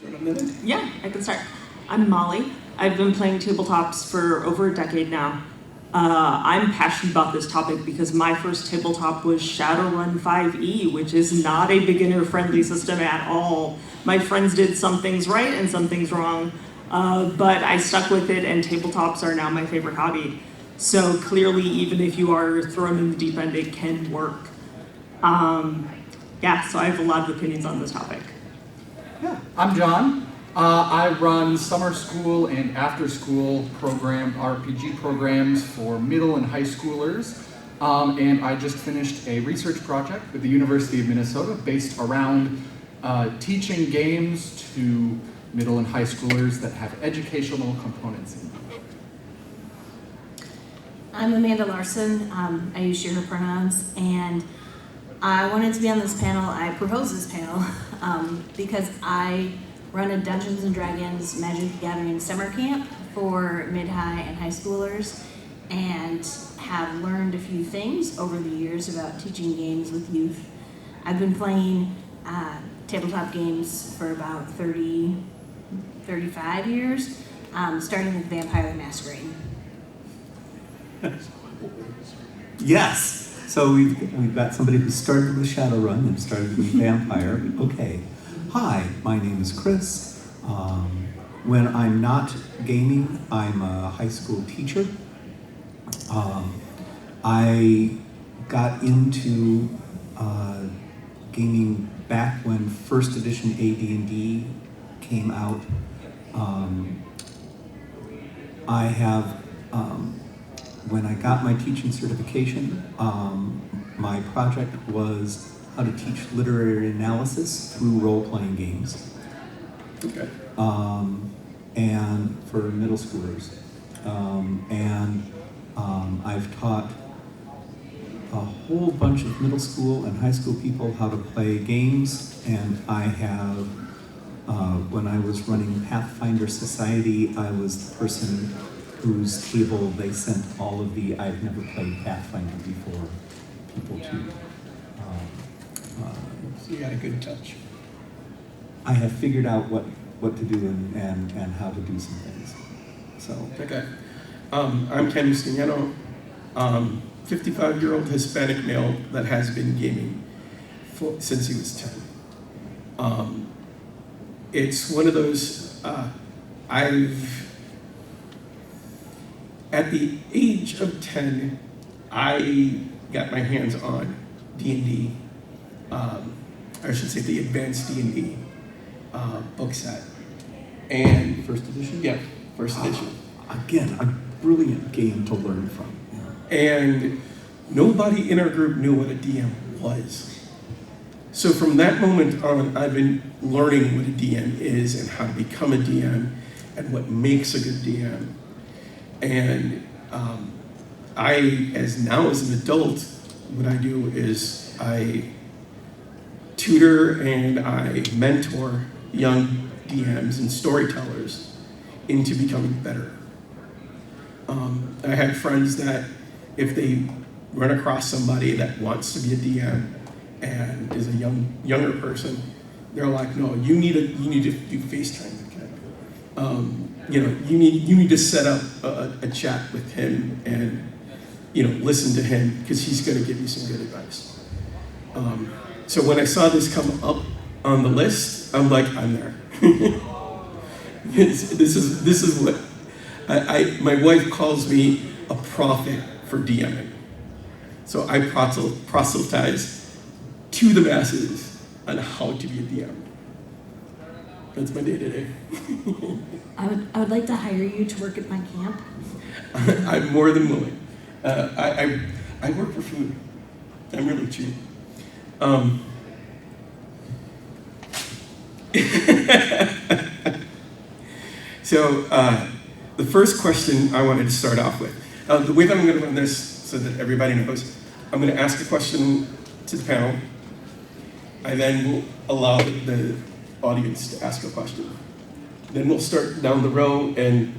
In a minute? Yeah, I can start. I'm Molly. I've been playing tabletops for over a decade now. I'm passionate about this topic because my first tabletop was Shadowrun 5e, which is not a beginner-friendly system at all. My friends did some things right and some things wrong, but I stuck with it, and tabletops are now my favorite hobby. So clearly, even if you are thrown in the deep end, it can work. Yeah, so I have a lot of opinions on this topic. Yeah, I'm John. I run summer school and after school program RPG programs for middle and high schoolers. And I just finished a research project with the University of Minnesota based around teaching games to middle and high schoolers that have educational components in them. I'm Amanda Larsen. I use she, her pronouns, and I wanted to be on this panel. I proposed this panel because I run a Dungeons & Dragons Magic the Gathering summer camp for mid-high and high schoolers, and have learned a few things over the years about teaching games with youth. I've been playing tabletop games for about 35 years, starting with Vampire the Masquerade. Yes. So we've got somebody who started with Shadowrun and started with Vampire. Okay. Hi, my name is Chris. When I'm not gaming, I'm a high school teacher. I got into gaming back when first edition AD&D came out. I have when I got my teaching certification, my project was how to teach literary analysis through role-playing games. Okay. And for middle schoolers. I've taught a whole bunch of middle school and high school people how to play games, and I have, when I was running Pathfinder Society, I was the person whose table they sent all of the I've never played Pathfinder before people to. So you got a good touch. I have figured out what to do and how to do some things. So. Okay. I'm Ken Justiniano, 55-year-old Hispanic male that has been gaming since he was 10. It's one of those, at the age of 10, I got my hands on D&D, I should say the advanced D&D book set. And First edition? yeah, first edition. Again, a brilliant game to learn from. Yeah. And nobody in our group knew what a DM was. So from that moment on, I've been learning what a DM is and how to become a DM and what makes a good DM. And as an adult, what I do is I tutor and I mentor young DMs and storytellers into becoming better. I had friends that if they run across somebody that wants to be a DM and is a younger person, they're like, no, you need to do FaceTime with Ken. You need to set up a chat with him and listen to him because he's going to give you some good advice. So when I saw this come up on the list, I'm like, I'm there. This is what my wife calls me a prophet for DMing. So I proselytize to the masses on how to be a DM. That's my day-to-day. I would like to hire you to work at my camp. I'm more than willing. I work for food. I'm really cheap. So the first question I wanted to start off with, the way that I'm going to run this so that everybody knows, I'm going to ask a question to the panel. I then will allow the audience to ask a question. Then we'll start down the row and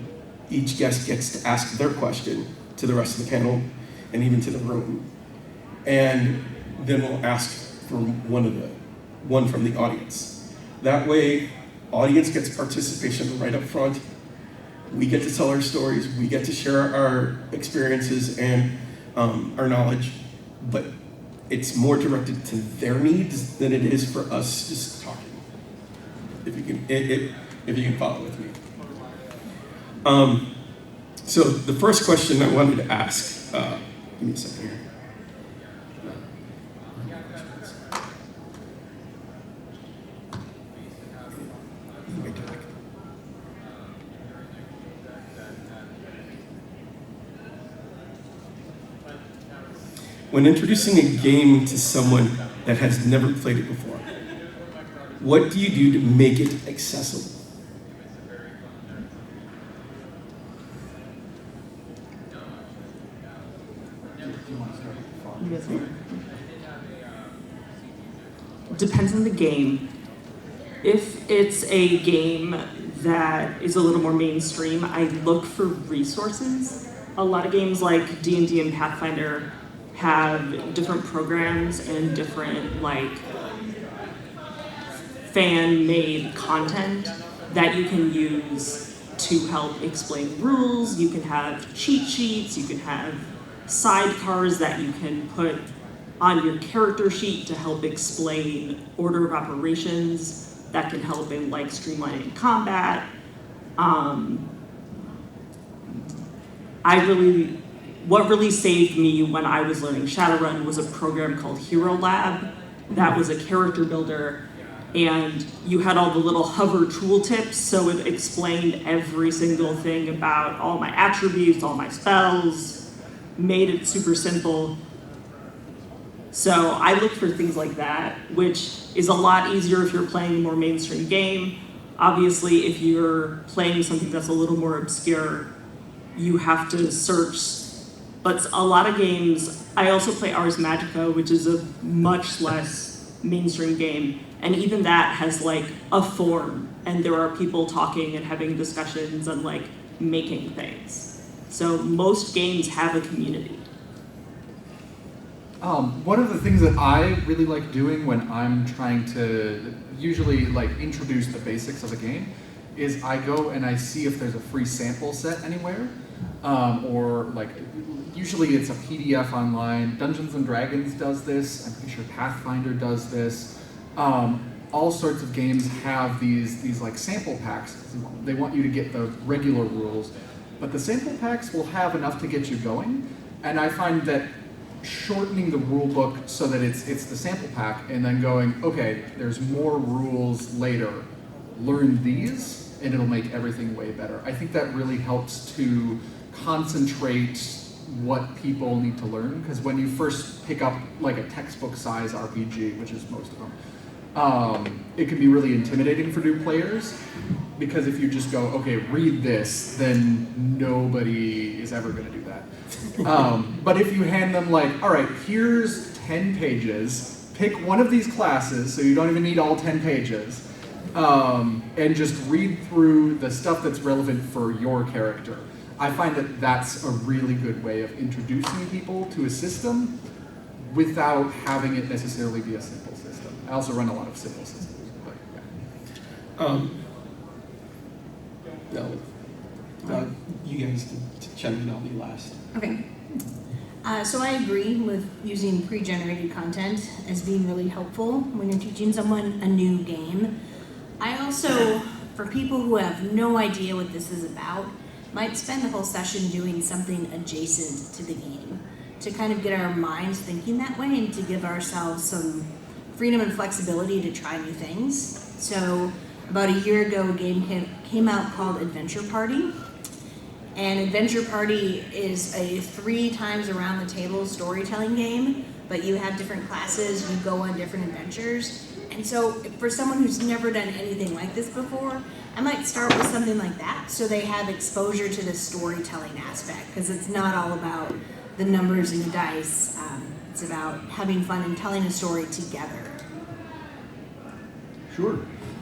each guest gets to ask their question to the rest of the panel and even to the room. And then we'll ask for one from the audience. That way, audience gets participation right up front. We get to tell our stories, we get to share our experiences and our knowledge, but it's more directed to their needs than it is for us just talking. If you can follow with me. So the first question I wanted to ask, give me a second here. When introducing a game to someone that has never played it before, what do you do to make it accessible? Depends on the game. If it's a game that is a little more mainstream, I look for resources. A lot of games like D&D and Pathfinder have different programs and different fan-made content that you can use to help explain rules. You can have cheat sheets, you can have sidecars that you can put on your character sheet to help explain order of operations that can help in streamlining combat. What really saved me when I was learning Shadowrun was a program called Hero Lab that was a character builder, and you had all the little hover tooltips, so it explained every single thing about all my attributes, all my spells, made it super simple. So I look for things like that, which is a lot easier if you're playing a more mainstream game. Obviously, if you're playing something that's a little more obscure, you have to search. But a lot of games, I also play Ars Magica, which is a much less mainstream game. And even that has a form, and there are people talking and having discussions and making things. So most games have a community. One of the things that I really like doing when I'm trying to usually introduce the basics of a game is I go and I see if there's a free sample set anywhere, or usually it's a PDF online. Dungeons and Dragons does this. I'm pretty sure Pathfinder does this. All sorts of games have these sample packs. They want you to get the regular rules, but the sample packs will have enough to get you going. And I find that shortening the rule book so that it's the sample pack and then going, okay, there's more rules later. Learn these and it'll make everything way better. I think that really helps to concentrate what people need to learn, because when you first pick up a textbook size RPG, which is most of them, it can be really intimidating for new players, because if you just go, okay, read this, then nobody is ever going to do that. But if you hand them all right, here's 10 pages, pick one of these classes, so you don't even need all 10 pages, and just read through the stuff that's relevant for your character. I find that that's a really good way of introducing people to a system without having it necessarily be a simple system. I also run a lot of simple systems, but yeah. No, you guys can chime in, I'll be last. Okay. So I agree with using pre-generated content as being really helpful when you're teaching someone a new game. I also, for people who have no idea what this is about, might spend the whole session doing something adjacent to the game to kind of get our minds thinking that way and to give ourselves some freedom and flexibility to try new things. So about a year ago, a game came out called Adventure Party. And Adventure Party is a 3 times around the table storytelling game, but you have different classes, you go on different adventures. And so for someone who's never done anything like this before, I might start with something like that so they have exposure to the storytelling aspect, because it's not all about the numbers and the dice. It's about having fun and telling a story together. Sure.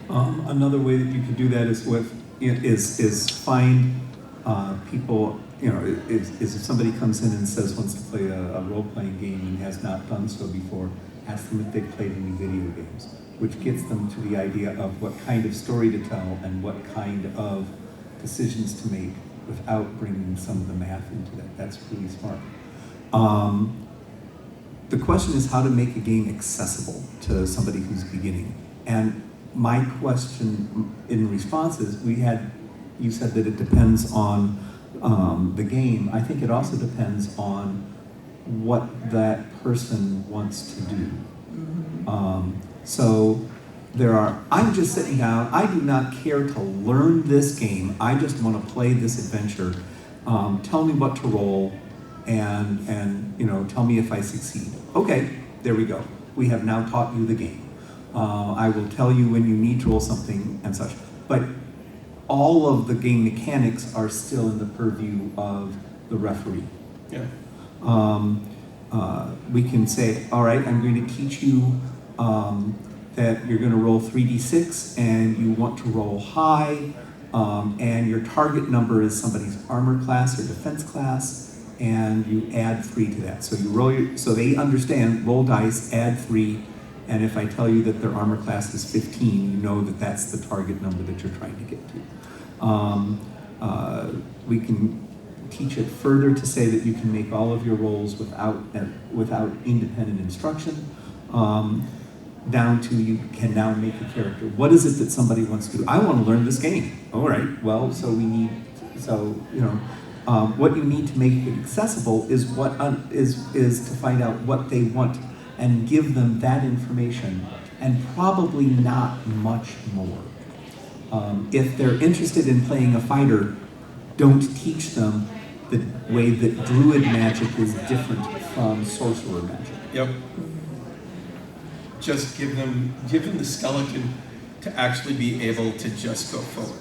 Another way that you could do that is find people. Is if somebody comes in and says wants to play a role-playing game and has not done so before, ask them if they've played any video games, which gets them to the idea of what kind of story to tell and what kind of decisions to make without bringing some of the math into that. That's really smart. The question is how to make a game accessible to somebody who's beginning. And my question in response is, you said that it depends on the game. I think it also depends on what that person wants to do. So I'm just sitting down, I do not care to learn this game, I just want to play this adventure. Tell me what to roll and tell me if I succeed. Okay, there we go. We have now taught you the game. I will tell you when you need to roll something and such. But all of the game mechanics are still in the purview of the referee. Yeah. We can say, all right, I'm going to teach you that you're going to roll 3d6 and you want to roll high, and your target number is somebody's armor class or defense class, and you add 3 to that. So you roll so they understand, roll dice, add 3, and if I tell you that their armor class is 15, you know that that's the target number that you're trying to get to. We can teach it further to say that you can make all of your rolls without independent instruction, down to you can now make a character. What is it that somebody wants to do? I want to learn this game. All right, well, what you need to make it accessible is is to find out what they want and give them that information, and probably not much more. If they're interested in playing a fighter, don't teach them the way that druid magic is different from sorcerer magic. Yep. Just give them the skeleton to actually be able to just go forward.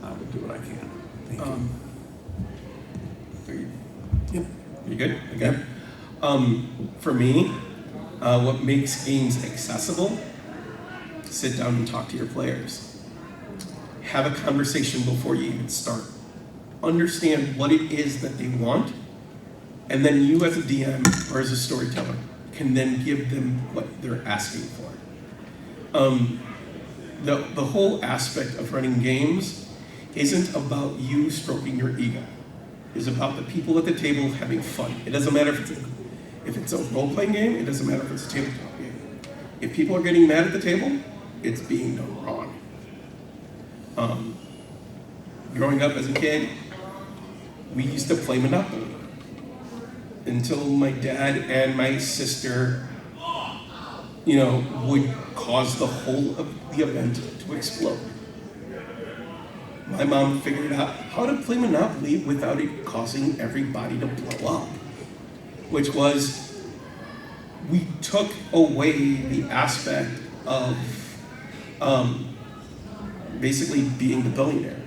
I will do what I can. Thank you. Yep. You good? Okay. For me, what makes games accessible, sit down and talk to your players. Have a conversation before you even start. Understand what it is that they want, and then you as a DM or as a storyteller can then give them what they're asking for. The whole aspect of running games isn't about you stroking your ego. It's about the people at the table having fun. It doesn't matter if it's a role-playing game, it doesn't matter if it's a tabletop game. If people are getting mad at the table, it's being done wrong. Growing up as a kid, we used to play Monopoly until my dad and my sister, would cause the whole of the event to explode. My mom figured out how to play Monopoly without it causing everybody to blow up, which was, we took away the aspect of basically being the billionaire.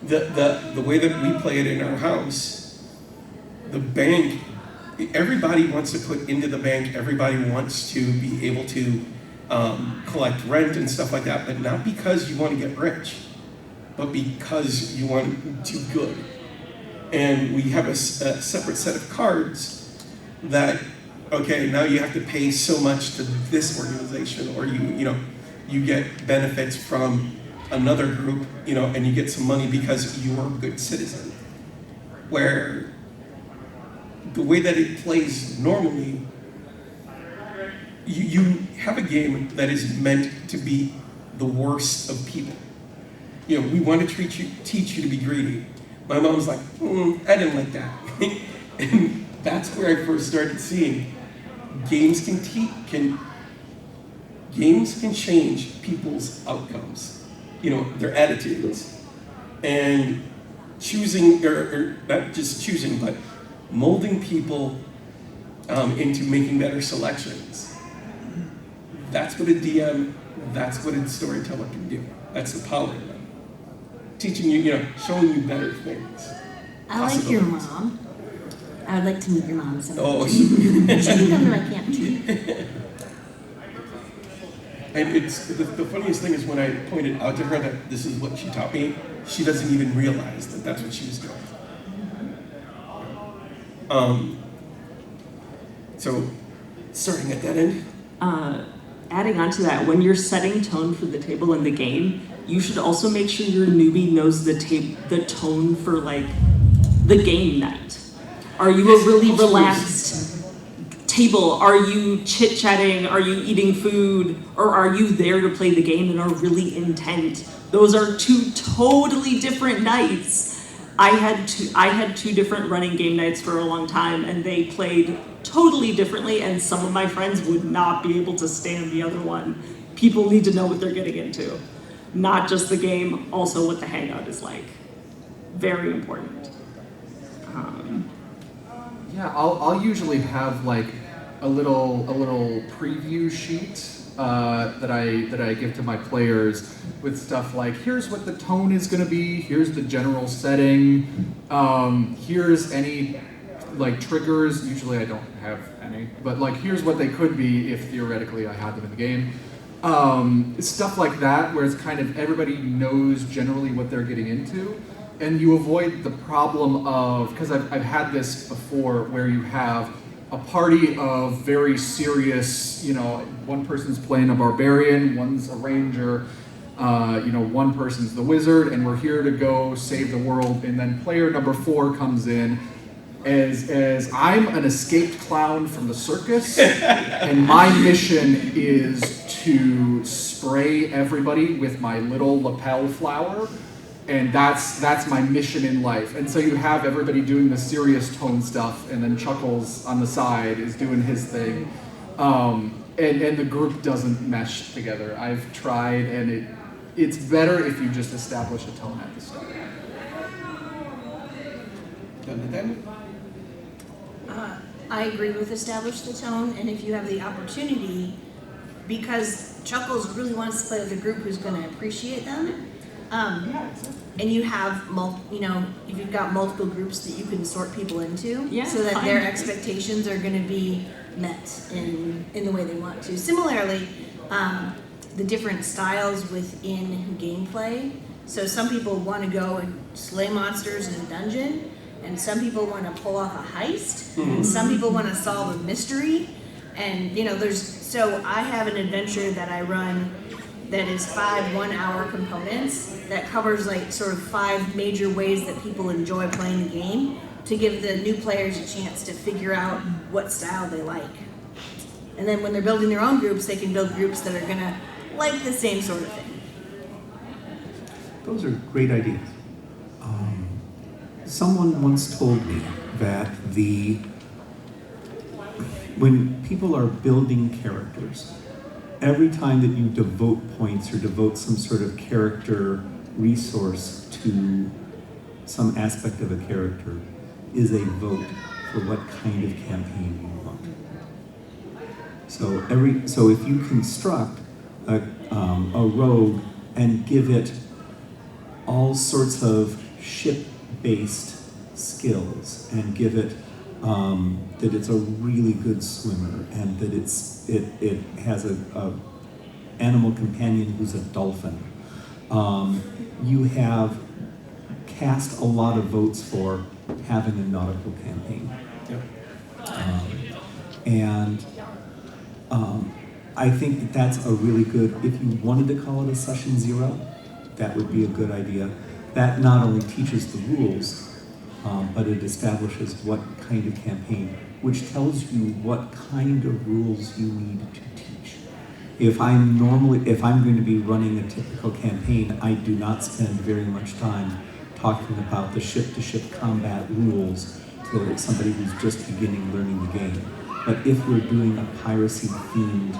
The way that we play it in our house, the bank, everybody wants to put into the bank, everybody wants to be able to collect rent and stuff like that, but not because you want to get rich, but because you want to do good. And we have a separate set of cards that, okay, now you have to pay so much to this organization, or you get benefits from another group, and you get some money because you are a good citizen. Where the way that it plays normally, you have a game that is meant to be the worst of people. We want to teach you to be greedy. My mom's like, I didn't like that. And that's where I first started seeing games can change people's outcomes, their attitudes. And choosing, or not just choosing, but molding people into making better selections. That's what a DM, that's what a storyteller can do. That's the power of them. Teaching you, showing you better things. I like your mom. I would like to meet your mom someday. Oh, she can come to my camp. And it's the funniest thing is when I pointed out to her that this is what she taught me, she doesn't even realize that that's what she was doing. So, starting at that end. Adding on to that, when you're setting tone for the table in the game, you should also make sure your newbie knows the tone for like the game night. Are you a really relaxed table? Are you chit-chatting? Are you eating food? Or are you there to play the game and are really intent? Those are two totally different nights. I had two different running game nights for a long time, and they played totally differently, and some of my friends would not be able to stand the other one. People need to know what they're getting into. Not just the game, also what the hangout is like. Very important. Yeah, I'll usually have like a little preview sheet that I give to my players with stuff like, here's what the tone is going to be, here's the general setting, here's any like triggers. Usually I don't have any, but like here's what they could be if theoretically I had them in the game. Stuff like that, where it's kind of everybody knows generally what they're getting into. And you avoid the problem of, because I've had this before, where you have a party of very serious, one person's playing a barbarian, one's a ranger, one person's the wizard, and we're here to go save the world. And then player number 4 comes in as I'm an escaped clown from the circus, and my mission is to spray everybody with my little lapel flower. And that's my mission in life. And so you have everybody doing the serious tone stuff, and then Chuckles on the side is doing his thing. And the group doesn't mesh together. I've tried, and it's better if you just establish a tone at the start. I agree with establish the tone, and if you have the opportunity, because Chuckles really wants to play with a group who's going to appreciate them. And you have if you've got multiple groups that you can sort people into, so that their expectations are going to be met in the way they want to. Similarly, the different styles within gameplay. So some people want to go and slay monsters in a dungeon, and some people want to pull off a heist, and some people want to solve a mystery. And so I have an adventure that I run that is 5 one-hour components that covers like sort of 5 major ways that people enjoy playing the game, to give the new players a chance to figure out what style they like. And then when they're building their own groups, they can build groups that are gonna like the same sort of thing. Those are great ideas. Someone once told me that when people are building characters, every time that you devote points or devote some sort of character resource to some aspect of a character is a vote for what kind of campaign you want. So if you construct a rogue and give it all sorts of ship-based skills, and give it that it's a really good swimmer, and that it has a animal companion who's a dolphin, you have cast a lot of votes for having a nautical campaign. I think that that's a really good, if you wanted to call it a session 0, that would be a good idea. That not only teaches the rules, but it establishes what kind of campaign, which tells you what kind of rules you need to teach. If I'm going to be running a typical campaign, I do not spend very much time talking about the ship-to-ship combat rules to somebody who's just beginning learning the game. But if we're doing a piracy-themed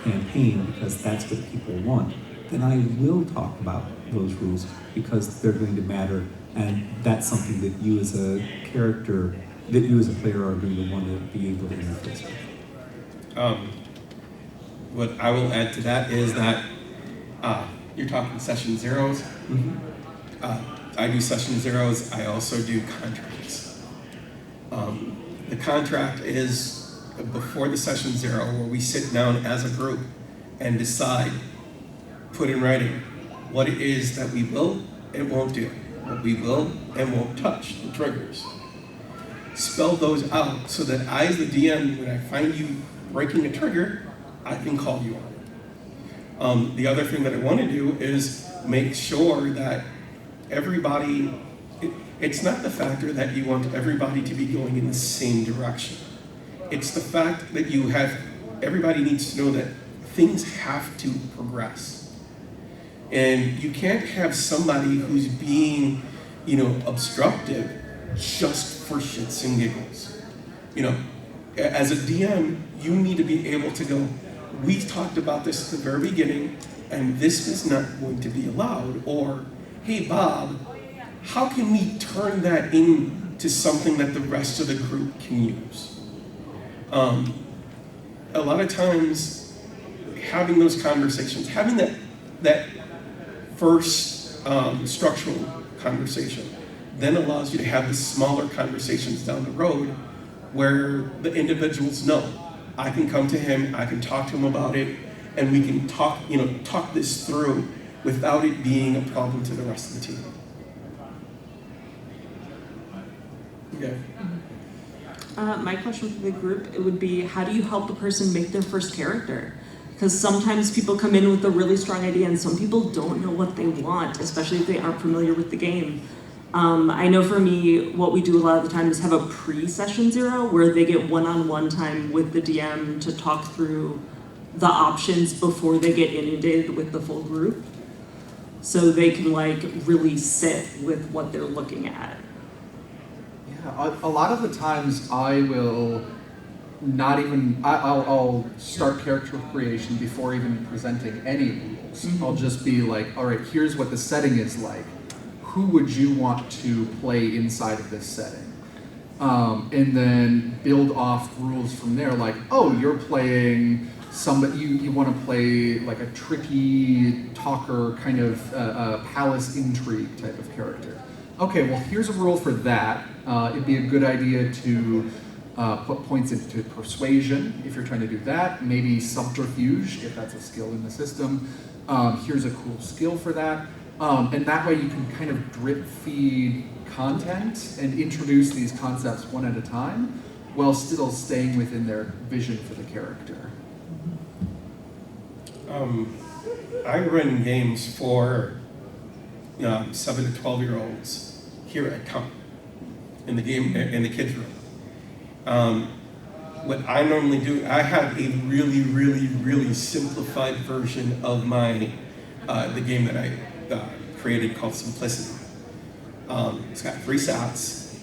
campaign, because that's what people want, then I will talk about those rules, because they're going to matter, and that's something that you as a character, that you as a player are going to want to be able to interface with. What I will add to that is that you're talking session 0s. I do session 0s. I also do contracts. The contract is before the session 0, where we sit down as a group and decide, put in writing, what it is that we will and won't do, what we will and won't touch, the triggers. spell those out so that I, as the DM, when I find you breaking a trigger, I can call you on it. The other thing that I want to do is make sure that everybody, it's not the factor that you want everybody to be going in the same direction. It's the fact that everybody needs to know that things have to progress. And you can't have somebody who's being, obstructive just for shits and giggles. As a DM, you need to be able to go, we talked about this at the very beginning, and this is not going to be allowed. Or, hey, Bob, how can we turn that into something that the rest of the group can use? A lot of times, having those conversations, having that first structural conversation, then allows you to have the smaller conversations down the road where the individuals know, I can come to him, I can talk to him about it, and we can talk this through without it being a problem to the rest of the team. Okay. My question for the group, it would be, how do you help a person make their first character? Because sometimes people come in with a really strong idea and some people don't know what they want, especially if they aren't familiar with the game. I know for me, what we do a lot of the time is have a pre-session 0 where they get one-on-one time with the DM to talk through the options before they get inundated with the full group. So they can really sit with what they're looking at. Yeah, a lot of the times I will I'll start character creation before even presenting any rules. Mm-hmm. I'll just be like, all right, here's what the setting is like. Who would you want to play inside of this setting? And then build off rules from there. Like, oh, you're playing somebody, you want to play like a tricky talker kind of palace intrigue type of character. Okay, well, here's a rule for that. It'd be a good idea to put points into persuasion if you're trying to do that. Maybe subterfuge if that's a skill in the system. Here's a cool skill for that. And that way you can kind of drip feed content and introduce these concepts one at a time while still staying within their vision for the character. I run games for 7 to 12-year-olds here at CON in the kids room. What I normally do, I have a really, really, really simplified version of my the game that I created called Simplicity. It's got 3 stats.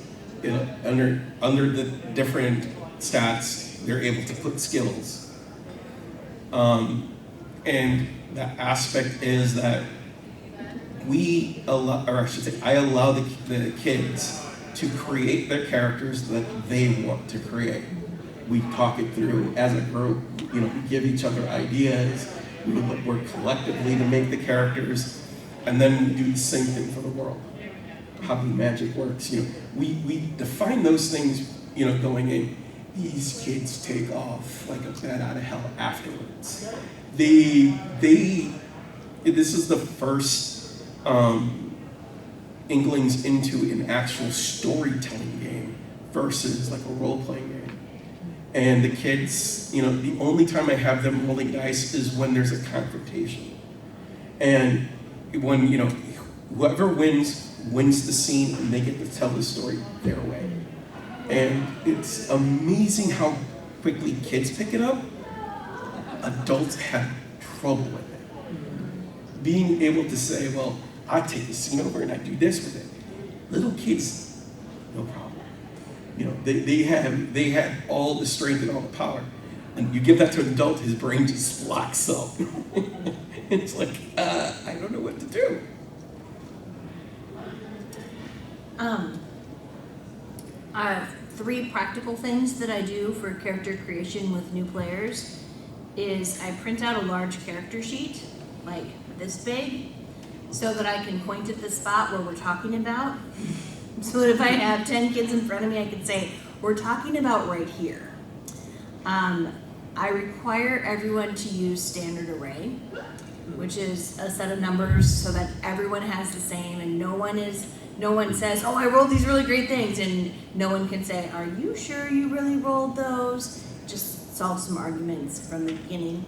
Under the different stats, they're able to put skills. And the aspect is that I allow the kids to create their characters that they want to create. We talk it through as a group, we give each other ideas, we work collectively to make the characters, and then we do the same thing for the world. How the magic works, we define those things, going in. These kids take off like a bat out of hell afterwards. This is the first inklings into an actual storytelling game versus like a role-playing game. And the kids, the only time I have them rolling dice is when there's a confrontation. And when, whoever wins the scene and they get to tell the story their way. And it's amazing how quickly kids pick it up. Adults have trouble with it. Being able to say, well, I take the scene over and I do this with it. Little kids, no problem. They have all the strength and all the power. And you give that to an adult, his brain just locks up. It's like, I don't know what to do. 3 practical things that I do for character creation with new players is I print out a large character sheet, like this big, so that I can point at the spot where we're talking about. So that if I have 10 kids in front of me, I can say, we're talking about right here. I require everyone to use standard array, which is a set of numbers so that everyone has the same and no one is no one says, oh, I rolled these really great things, and no one can say, are you sure you really rolled those? Just solve some arguments from the beginning.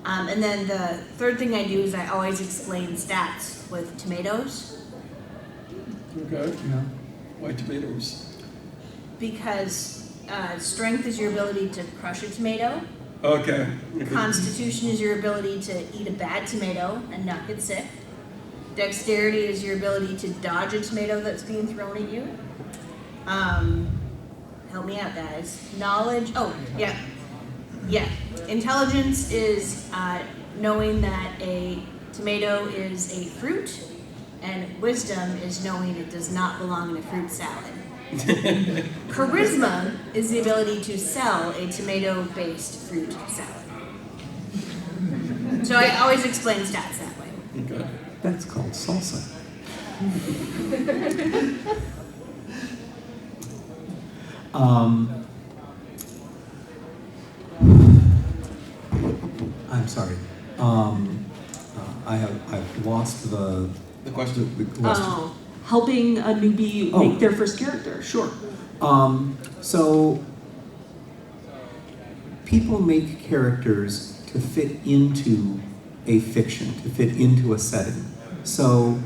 And then the third thing I do is I always explain stats with tomatoes, Okay. Yeah. Why tomatoes? because strength is your ability to crush a tomato. Okay. Constitution is your ability to eat a bad tomato and not get sick. Dexterity is your ability to dodge a tomato that's being thrown at you. Help me out, guys. Knowledge. Oh, yeah. Yeah. Intelligence is knowing that a tomato is a fruit, and wisdom is knowing it does not belong in a fruit salad. Charisma is the ability to sell a tomato-based fruit salad. So I always explain stats that way. Okay. That's called salsa. I'm sorry. I've lost the question. question. Oh, helping a newbie Oh. make their first character. Sure. So people make characters to fit into a fiction, to fit into a setting. So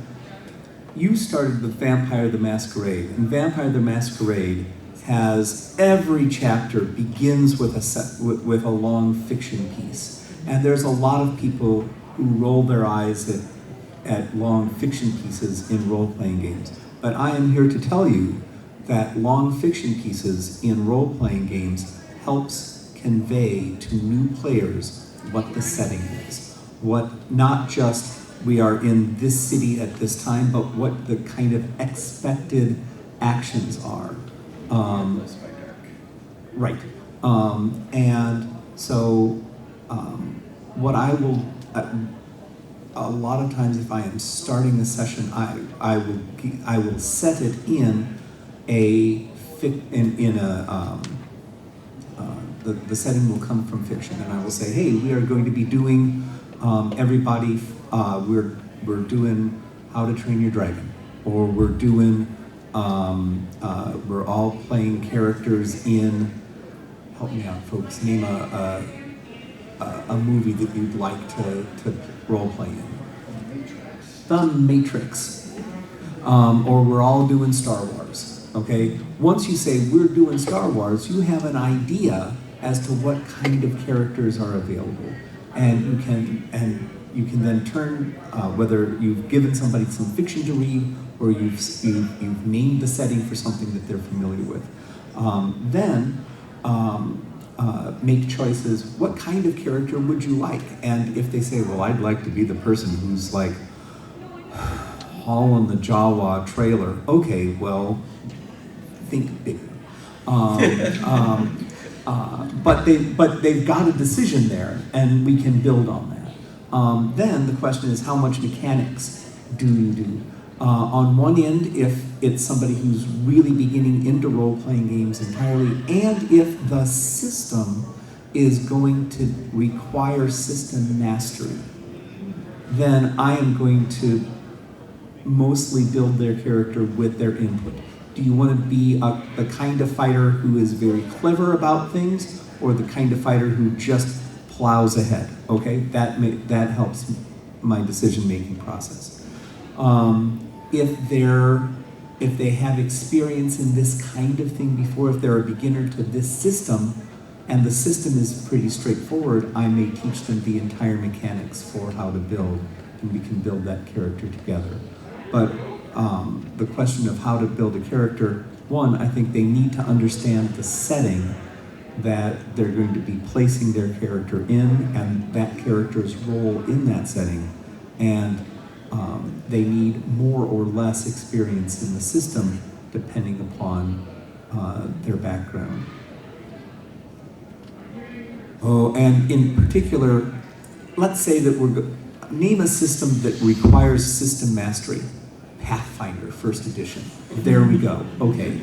you started with Vampire the Masquerade, and Vampire the Masquerade has every chapter begins with with a long fiction piece, and there's a lot of people who roll their eyes at long fiction pieces in role-playing games. But I am here to tell you that long fiction pieces in role-playing games helps convey to new players what the setting is. What, not just we are in this city at this time, but what the kind of expected actions are. Right. And so what I will, a lot of times if I am starting a session, I will set it in the setting will come from fiction, and I will say, hey, we are going to be doing everybody. We're doing How to Train Your Dragon, or we're doing we're all playing characters in. Help me out, folks. Name a movie that you'd like to role play in. The Matrix. Or we're all doing Star Wars. Okay. Once you say we're doing Star Wars, you have an idea as to what kind of characters are available, and you can then turn whether you've given somebody some fiction to read or you've named the setting for something that they're familiar with. Then make choices. What kind of character would you like? And if they say, well, I'd like to be the person who's like hauling the Jawa trailer. Okay, well, think bigger. But they've got a decision there, and we can build on that. Then the question is, how much mechanics do you do? On one end, if it's somebody who's really beginning into role-playing games entirely, and if the system is going to require system mastery, then I am going to mostly build their character with their input. Do you want to be the kind of fighter who is very clever about things, or the kind of fighter who just plows ahead? Okay, that helps my decision-making process. If they have experience in this kind of thing before, if they're a beginner to this system, and the system is pretty straightforward, I may teach them the entire mechanics for how to build, and we can build that character together. But the question of how to build a character, one, I think they need to understand the setting that they're going to be placing their character in, and that character's role in that setting, and they need more or less experience in the system depending upon their background. Oh, and in particular, let's say that name a system that requires system mastery. Pathfinder, first edition. There we go. Okay.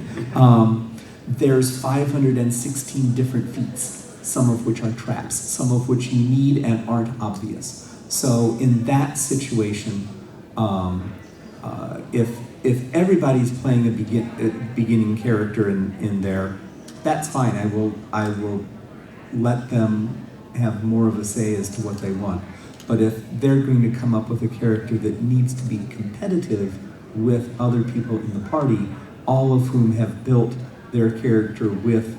There's 516 different feats, some of which are traps, some of which you need and aren't obvious. So in that situation, if if everybody's playing a beginning character in there, that's fine. I will let them have more of a say as to what they want. But if they're going to come up with a character that needs to be competitive with other people in the party, all of whom have built their character with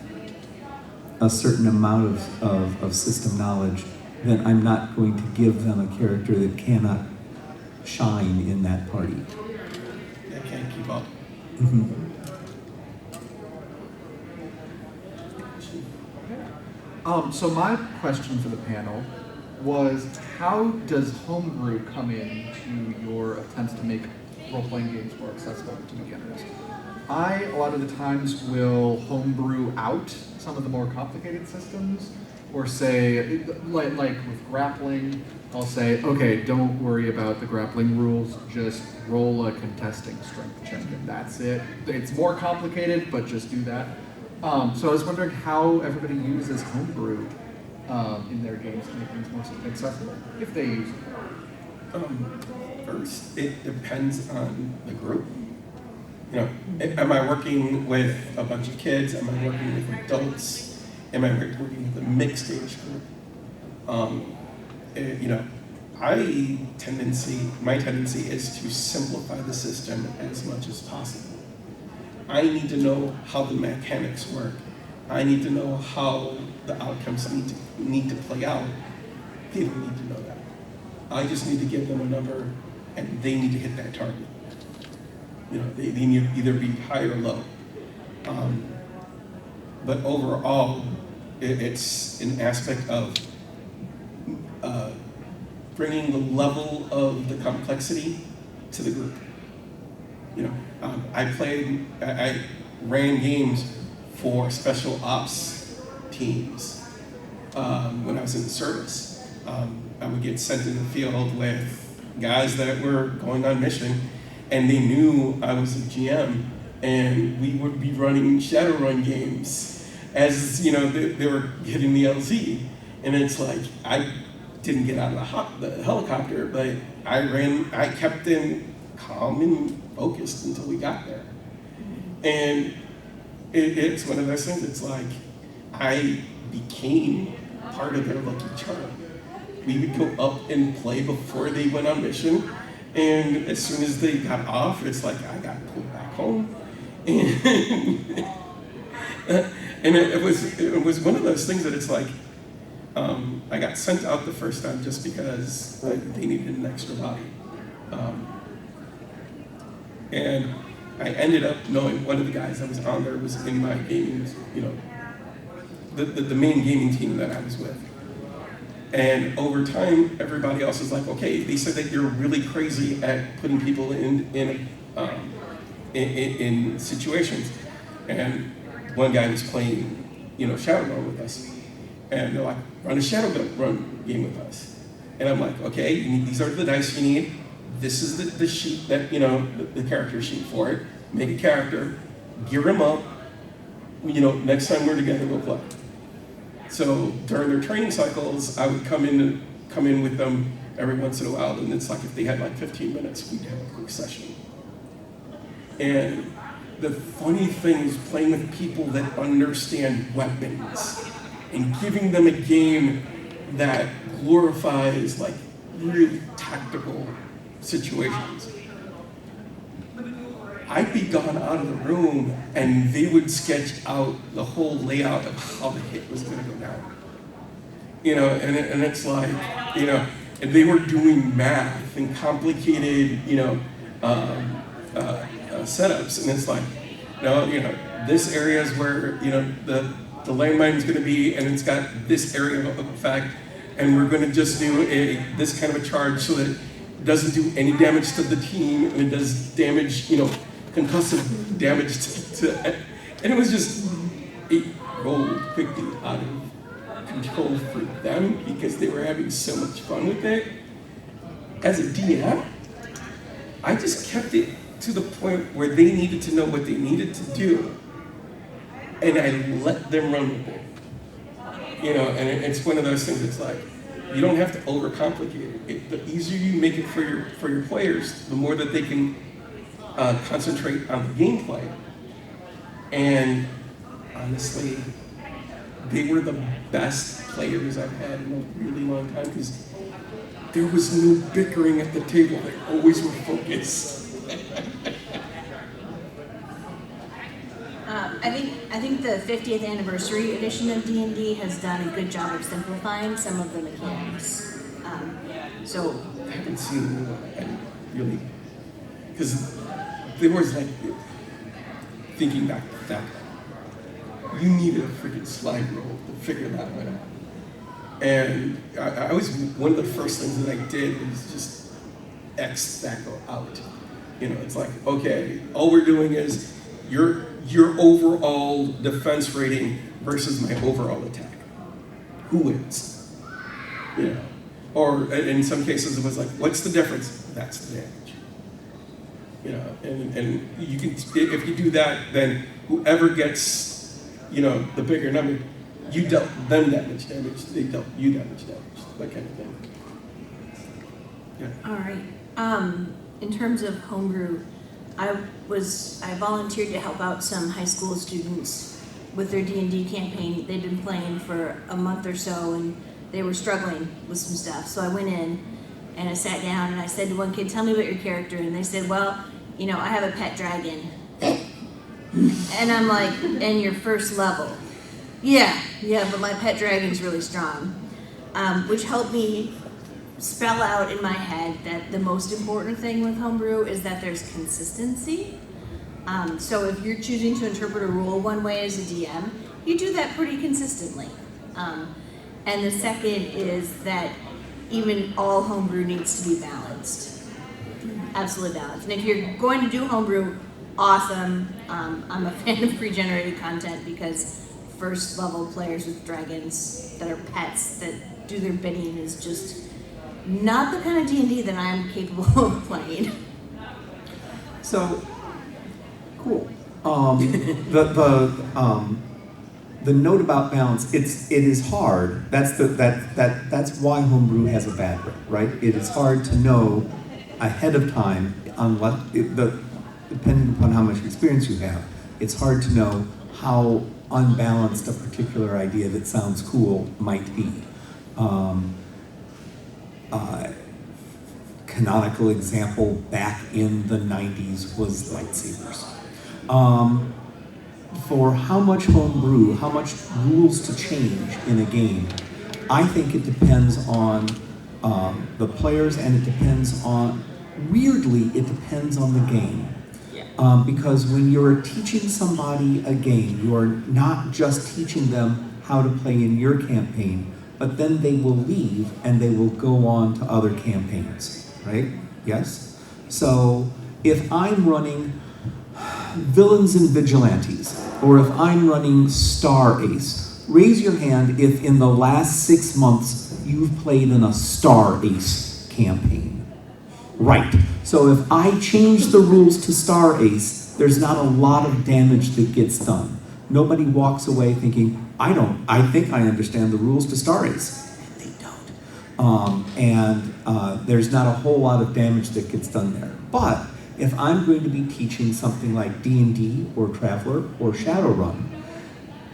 a certain amount of system knowledge, then I'm not going to give them a character that cannot shine in that party. I can't keep up. Mm-hmm. So my question for the panel was, how does homebrew come into your attempts to make role-playing games more accessible to beginners? I, a lot of the times, will homebrew out some of the more complicated systems, or say, like with grappling, I'll say, okay, don't worry about the grappling rules, just roll a contesting strength check, and that's it. It's more complicated, but just do that. So I was wondering how everybody uses homebrew in their games to make things more accessible, if they use it. First, it depends on the group. You know, am I working with a bunch of kids? Am I working with adults? Am I working with a mixed age group? You know, my tendency is to simplify the system as much as possible. I need to know how the mechanics work. I need to know how the outcomes need to play out. They don't need to know that. I just need to give them a number, and they need to hit that target. You know, they need to either be high or low. But overall, it's an aspect of bringing the level of the complexity to the group. You know, I ran games for special ops teams when I was in the service. I would get sent in the field with guys that were going on mission, and they knew I was a GM, and we would be running Shadowrun games as, you know, they were hitting the LZ. And it's like, I didn't get out of the helicopter, but I kept them calm and focused until we got there. And it's one of those things, it's like, I became part of their lucky charm. We would go up and play before they went on mission, and as soon as they got off, it's like I got pulled back home. And it was one of those things that it's like, I got sent out the first time just because they needed an extra body. And I ended up knowing one of the guys that was on there was in my gaming, you know, the main gaming team that I was with. And over time, everybody else was like, okay, they said that you're really crazy at putting people in situations. And one guy was playing, you know, Shadowrun with us. And they're like, run a Shadowrun game with us. And I'm like, okay, these are the dice you need. This is the sheet that, you know, the character sheet for it. Make a character, gear him up. You know, next time we're together, we'll play. So during their training cycles, I would come in with them every once in a while, and it's like if they had like 15 minutes, we'd have a quick session. And the funny thing is playing with people that understand weapons and giving them a game that glorifies like really tactical situations. I'd be gone out of the room and they would sketch out the whole layout of how the hit was going to go down. You know, and it's like, you know, and they were doing math and complicated, you know, setups, and it's like, no, you know, this area is where, you know, the landmine is going to be, and it's got this area of effect, and we're going to just do this kind of a charge so that it doesn't do any damage to the team, and it does damage, you know, concussive damage to and it was just, it rolled quickly out of control for them because they were having so much fun with it. As a DM, I just kept it to the point where they needed to know what they needed to do, and I let them run with it. You know, and it's one of those things. It's like, you don't have to overcomplicate it. The easier you make it for your players, the more that they can concentrate on the gameplay. And honestly, they were the best players I've had in a really long time because there was no bickering at the table. They always were focused. I think the 50th anniversary edition of D&D has done a good job of simplifying some of the mechanics. So I haven't seen the new one. And really, because there was like, thinking back to that, you needed a freaking slide rule to figure that one out. And I was, one of the first things that I did was just X that go out. You know, it's like, okay, all we're doing is your overall defense rating versus my overall attack. Who wins? You know, or in some cases it was like, what's the difference? That's the damage. You know, and you can, if you do that, then whoever gets, you know, the bigger number, you dealt them that much damage, they dealt you that much damage, that kind of thing. Yeah. all right. In terms of homebrew, I volunteered to help out some high school students with their D&D campaign. They'd been playing for a month or so and they were struggling with some stuff. So I went in and I sat down and I said to one kid, tell me about your character. And they said, well, you know, I have a pet dragon. And I'm like, and your first level? Yeah, but my pet dragon's really strong. Which helped me spell out in my head that the most important thing with homebrew is that there's consistency. So if you're choosing to interpret a rule one way as a DM, you do that pretty consistently. And the second is that even all homebrew needs to be balanced. Absolutely balanced. And if you're going to do homebrew, awesome. I'm a fan of pre-generated content because first level players with dragons that are pets that do their bidding is just not the kind of D&D that I'm capable of playing. So, cool. The note about balance, it is hard. That's why homebrew has a bad rep, right? It is hard to know ahead of time, depending upon how much experience you have. It's hard to know how unbalanced a particular idea that sounds cool might be. Canonical example back in the 90s was lightsabers. For how much homebrew, how much rules to change in a game, I think it depends on the players, and it depends on, weirdly, it depends on the game. Because when you're teaching somebody a game, you are not just teaching them how to play in your campaign, but then they will leave and they will go on to other campaigns, right? Yes? So if I'm running Villains and Vigilantes, or if I'm running Star Ace, raise your hand if in the last 6 months you've played in a Star Ace campaign. Right. So if I change the rules to Star Ace, there's not a lot of damage that gets done. Nobody walks away thinking, I think I understand the rules to Star Ace. And they don't. There's not a whole lot of damage that gets done there. But if I'm going to be teaching something like D&D or Traveler or Shadowrun,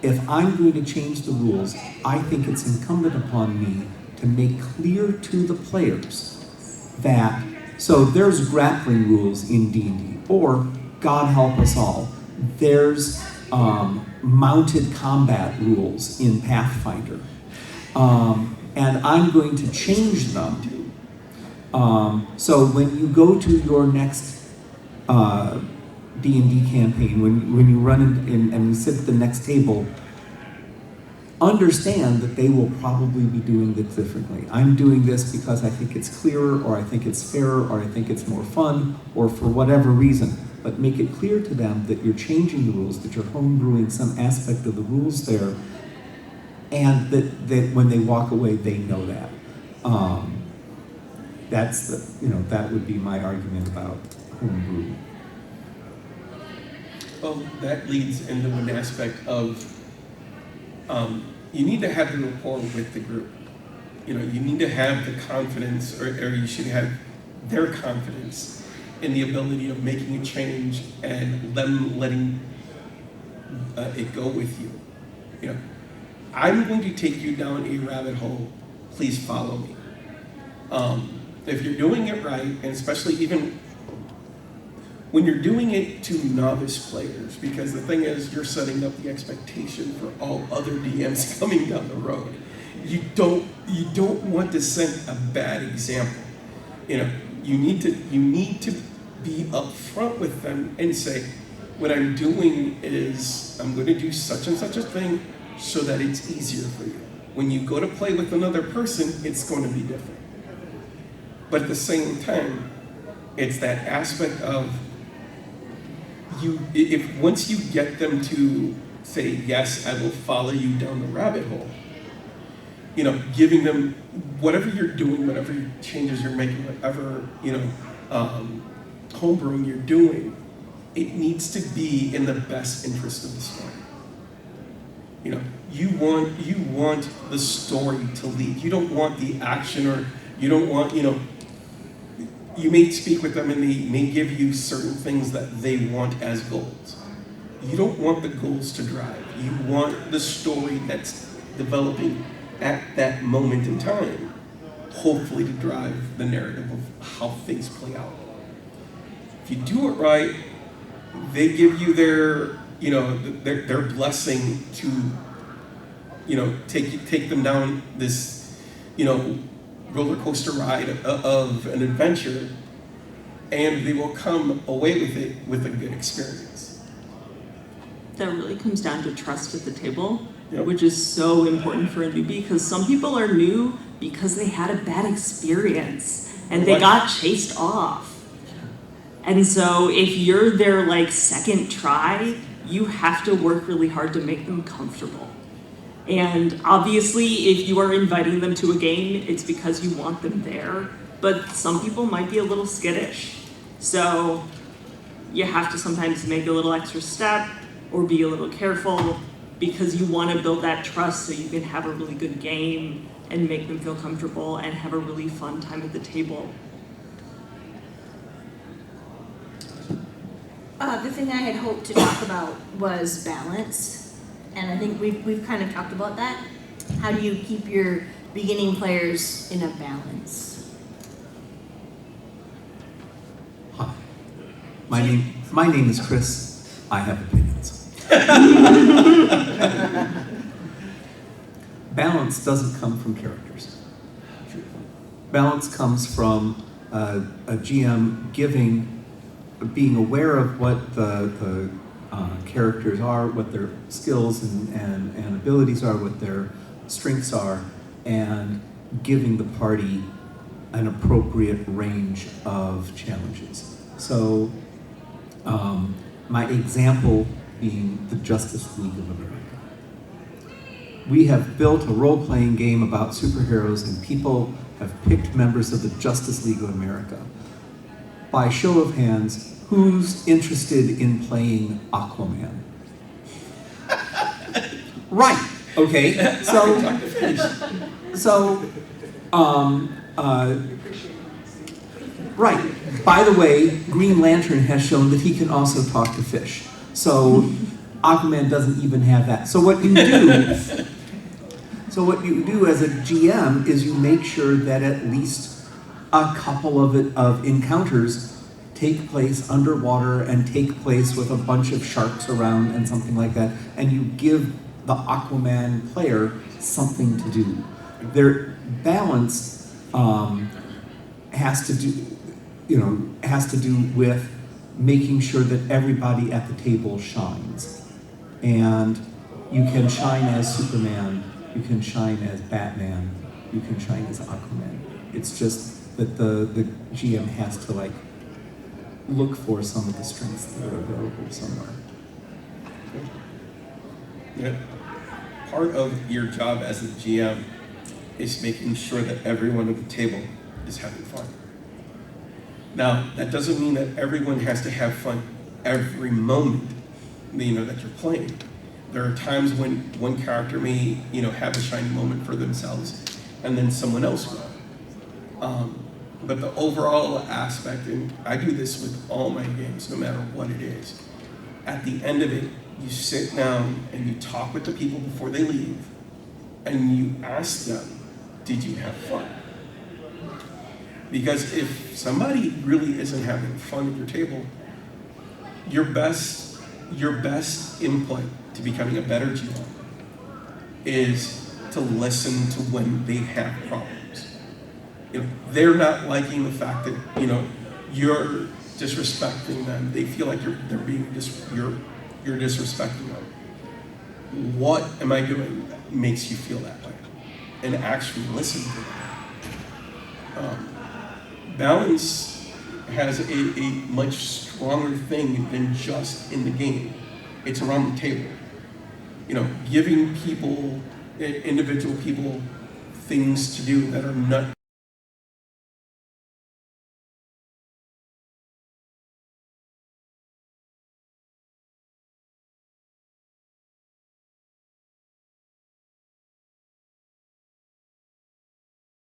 if I'm going to change the rules, I think it's incumbent upon me to make clear to the players that, so there's grappling rules in D&D, or God help us all, there's mounted combat rules in Pathfinder. And I'm going to change them. So when you go to your next D&D campaign, when you run and you sit at the next table, understand that they will probably be doing this differently. I'm doing this because I think it's clearer, or I think it's fairer, or I think it's more fun, or for whatever reason. But make it clear to them that you're changing the rules, that you're homebrewing some aspect of the rules there, and that when they walk away, they know that. That would be my argument about homebrew. Well, that leads into an aspect of you need to have the rapport with the group. You know, you need to have the confidence, or you should have their confidence in the ability of making a change and them letting it go with you. You know, I'm going to take you down a rabbit hole. Please follow me. If you're doing it right, and especially even when you're doing it to novice players, because the thing is, you're setting up the expectation for all other DMs coming down the road. You don't want to set a bad example. You know, you need to be upfront with them and say, what I'm doing is I'm going to do such and such a thing so that it's easier for you. When you go to play with another person, it's going to be different. But at the same time, it's that aspect of if once you get them to say, yes, I will follow you down the rabbit hole, you know, giving them whatever you're doing, whatever changes you're making, whatever, you know, homebrewing you're doing, it needs to be in the best interest of the story. You know, you want the story to lead. You don't want the action, or you don't want, you know, you may speak with them and they may give you certain things that they want as goals. You don't want the goals to drive. You want the story that's developing at that moment in time, hopefully to drive the narrative of how things play out. If you do it right, they give you their, you know, their blessing to, you know, take them down this, you know, roller coaster ride of an adventure, and they will come away with it with a good experience. That really comes down to trust at the table, Yep. which is so important for a newbie, because some people are new because they had a bad experience and they got chased off. And so if you're their like second try, you have to work really hard to make them comfortable. And obviously, if you are inviting them to a game, it's because you want them there. But some people might be a little skittish. So you have to sometimes make a little extra step or be a little careful, because you want to build that trust so you can have a really good game and make them feel comfortable and have a really fun time at the table. The thing I had hoped to talk about was balance. And I think we've kind of talked about that. How do you keep your beginning players in a balance? Hi. My name is Chris. I have opinions. Balance doesn't come from characters. Balance comes from a GM being aware of what the characters are, what their skills and abilities are, what their strengths are, and giving the party an appropriate range of challenges. So my example being the Justice League of America. We have built a role-playing game about superheroes, and people have picked members of the Justice League of America. By show of hands, who's interested in playing Aquaman? Right. Okay. Right. By the way, Green Lantern has shown that he can also talk to fish. So Aquaman doesn't even have that. So what you do as a GM is you make sure that at least a couple of encounters take place underwater and take place with a bunch of sharks around and something like that, and you give the Aquaman player something to do. Their balance has to do with making sure that everybody at the table shines. And you can shine as Superman, you can shine as Batman, you can shine as Aquaman. It's just that the GM has to look for some of the strengths that are available somewhere. Yeah. Part of your job as a GM is making sure that everyone at the table is having fun. Now, that doesn't mean that everyone has to have fun every moment, that you're playing. There are times when one character may, have a shining moment for themselves, and then someone else will. But the overall aspect, and I do this with all my games, no matter what it is, at the end of it, you sit down and you talk with the people before they leave, and you ask them, did you have fun? Because if somebody really isn't having fun at your table, your best input to becoming a better GM is to listen to when they have problems. You know, they're not liking the fact that, you know, you're disrespecting them. They feel like you're disrespecting them. What am I doing that makes you feel that way? And actually listen to them. Balance has a much stronger thing than just in the game. It's around the table. You know, giving people, individual people, things to do that are not